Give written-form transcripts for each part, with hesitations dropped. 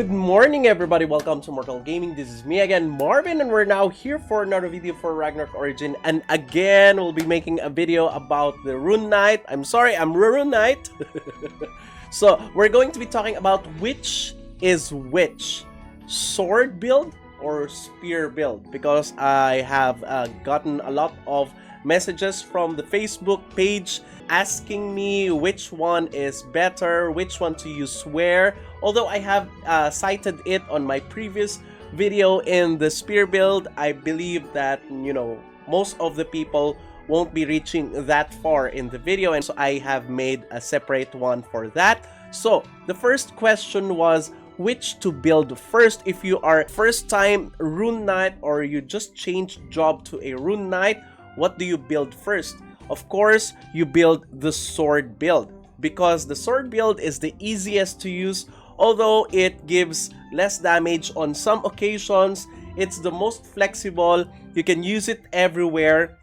Good morning, everybody. Welcome to Immortal Gaming. This is me again, Marvin, and we're now here for another video for Ragnarok Origin. And again, we'll be making a video about the Rune Knight. I'm sorry, I'm Rune Knight. So we're going to be talking about which is which, sword build or spear build, because I have gotten a lot of messages from the Facebook page asking me which one is better, which one to use where. Although I have cited it on my previous video in the spear build, I believe that, most of the people won't be reaching that far in the video, and so I have made a separate one for that. So the first question was which to build first. If you are first time Rune Knight or you just changed job to a Rune Knight, what do you build first? Of course, you build the sword build, because the sword build is the easiest to use. Although it gives less damage on some occasions, it's the most flexible. You can use it everywhere.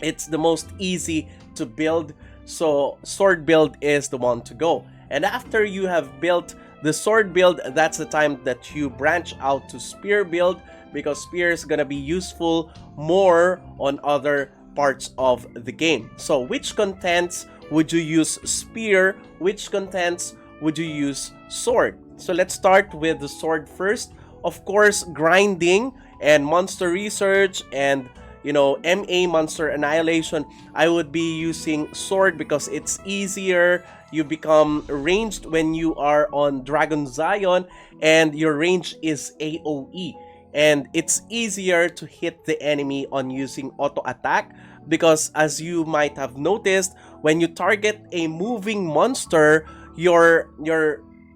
It's the most easy to build. So sword build is the one to go. And after you have built the sword build, that's the time that you branch out to spear build, because spear is gonna be useful more on other parts of the game. So which contents would you use spear? Which contents would you use sword? So let's start with the sword first. Of course, grinding and monster research and MA monster annihilation, I would be using sword because it's easier. You become ranged when you are on Dragon Zion and your range is AoE, and it's easier to hit the enemy on using auto attack, because as you might have noticed, when you target a moving monster, your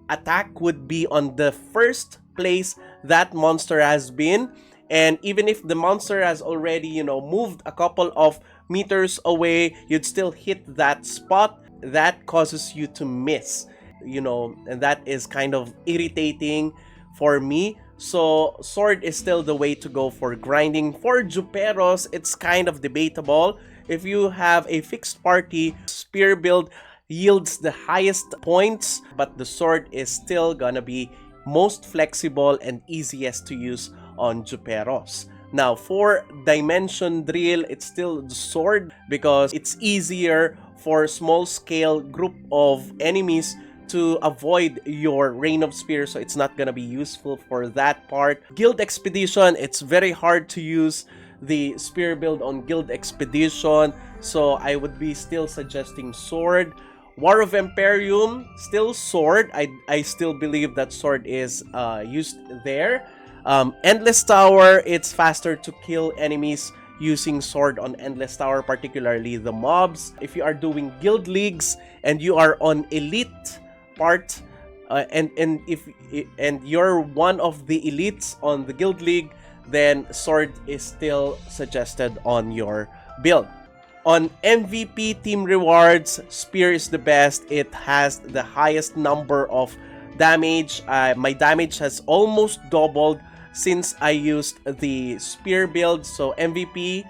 attack would be on the first place that monster has been. And even if the monster has already moved a couple of meters away, you'd still hit that spot. That causes you to miss, and that is kind of irritating for me. So sword is still the way to go for grinding. For Juperos, it's kind of debatable. If you have a fixed party, spear build yields the highest points, but the sword is still gonna be most flexible and easiest to use on Juperos. Now for dimension drill, it's still the sword because it's easier for small scale group of enemies to avoid your rain of spear, so it's not gonna be useful for that part. Guild expedition, it's very hard to use the spear build on guild expedition, so I would be still suggesting sword. War of Imperium, still sword. I still believe that sword is used there. Endless Tower, it's faster to kill enemies using sword on Endless Tower, particularly the mobs. If you are doing guild leagues and you are on elite part, and you're one of the elites on the guild league, then sword is still suggested on your build. On MVP team rewards, spear is the best. It has the highest number of damage. My damage has almost doubled since I used the spear build. So MVP,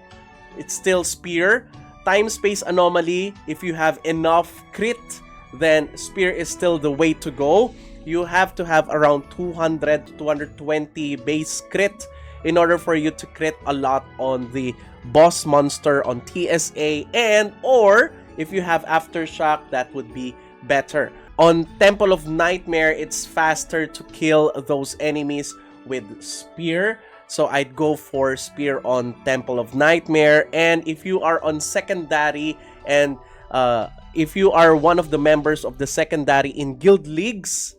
it's still spear. Time space anomaly, if you have enough crit, then spear is still the way to go. You have to have around 200 to 220 base crit in order for you to crit a lot on the boss monster on TSA, and or if you have aftershock, that would be better. On Temple of Nightmare, it's faster to kill those enemies with spear, so I'd go for spear on Temple of Nightmare. And if you are on secondary, and if you are one of the members of the secondary in guild leagues,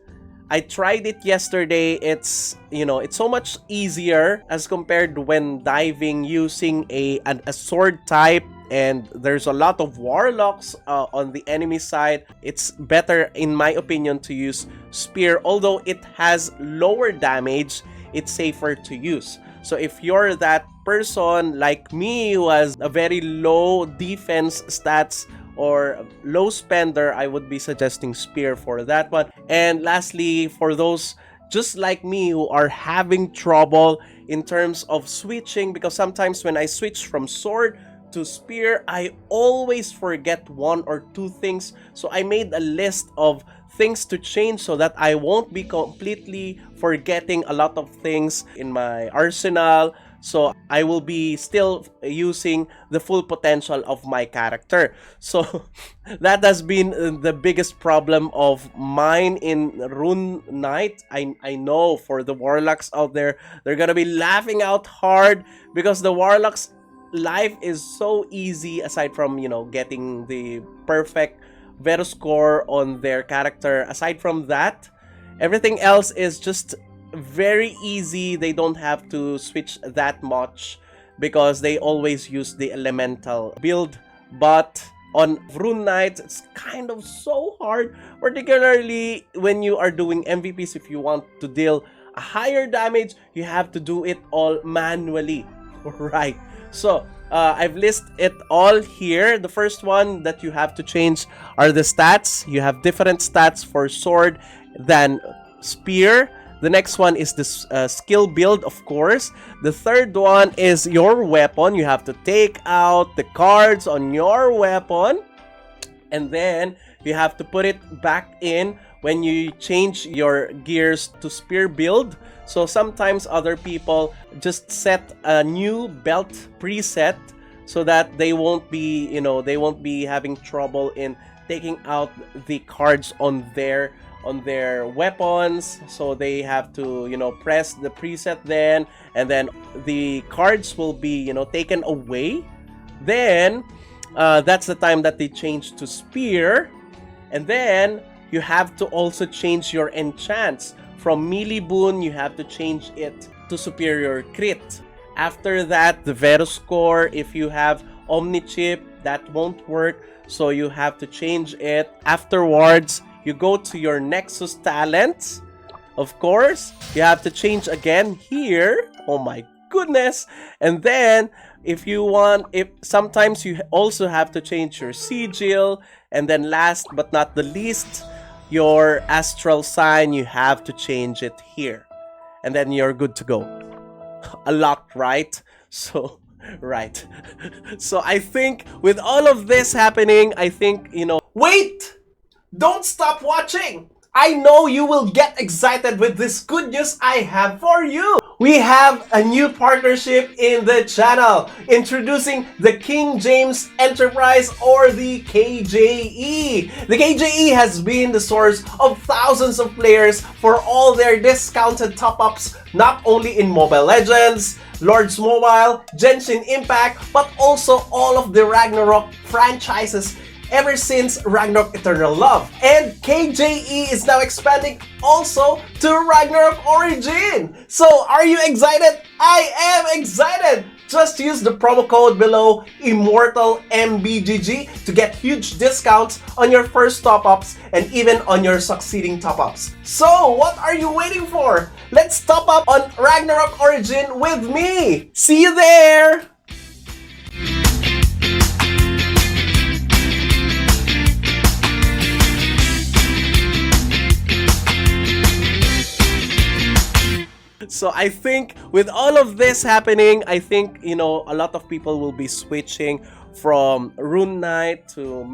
I tried it yesterday. It's it's so much easier as compared to when diving using a sword type, and there's a lot of warlocks on the enemy side. It's better, in my opinion, to use spear. Although it has lower damage, it's safer to use. So if you're that person like me who has a very low defense stats or low spender, I would be suggesting spear for that one. And lastly, for those just like me who are having trouble in terms of switching, because sometimes when I switch from sword to Spear, I always forget one or two things. So I made a list of things to change so that I won't be completely forgetting a lot of things in my arsenal. So I will be still using the full potential of my character. So that has been the biggest problem of mine in Rune Knight. I know for the Warlocks out there, they're gonna be laughing out hard because the Warlocks life is so easy aside from, you know, getting the perfect Vero score on their character. Aside from that, everything else is just very easy. They don't have to switch that much because they always use the elemental build. But on Rune Knight, it's kind of so hard, particularly when you are doing MVPs. If you want to deal a higher damage, you have to do it all manually. Right. So I've listed it all here. The first one that you have to change are the stats. You have different stats for sword than spear. The next one is the skill build, of course. The third one is your weapon. You have to take out the cards on your weapon, and then you have to put it back in when you change your gears to spear build. So sometimes other people just set a new belt preset so that they won't be, you know, they won't be having trouble in taking out the cards on their weapons. So they have to, you know, press the preset then, and then the cards will be, you know, taken away. Then that's the time that they change to spear. And then you have to also change your enchants. From melee boon, you have to change it to superior crit. After that, the Vero score, if you have Omni Chip, that won't work, so you have to change it. Afterwards, you go to your Nexus talents. Of course, you have to change again here. Oh my goodness. And then if you want, sometimes you also have to change your sigil. And then last but not the least, your astral sign, you have to change it here. And then you're good to go. A lot, right? So right. So I think with all of this happening, I think, you know, wait! Don't stop watching! I know you will get excited with this good news I have for you! We have a new partnership in the channel, introducing the King James Enterprise, or the KJE. The KJE has been the source of thousands of players for all their discounted top-ups, not only in Mobile Legends, Lords Mobile, Genshin Impact, but also all of the Ragnarok franchises ever since Ragnarok Eternal Love. And KJE is now expanding also to Ragnarok Origin. So are you excited? I am excited! Just use the promo code below, Immortal MBGG, to get huge discounts on your first top-ups and even on your succeeding top-ups. So what are you waiting for? Let's top up on Ragnarok Origin with me! See you there! So I think with all of this happening, I think, you know, a lot of people will be switching from Rune Knight to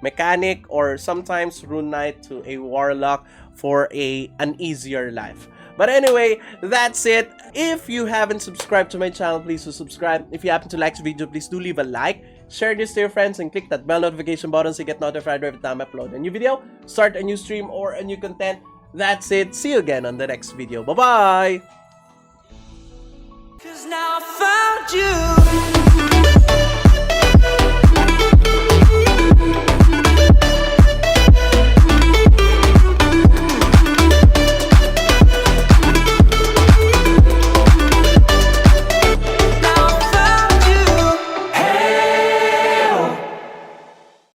Mechanic, or sometimes Rune Knight to a Warlock for an easier life. But anyway, that's it. If you haven't subscribed to my channel, please do subscribe. If you happen to like the video, please do leave a like. Share this to your friends and click that bell notification button so you get notified every time I upload a new video, start a new stream, or a new content. That's it. See you again on the next video. Bye-bye! 'Cause now I found you.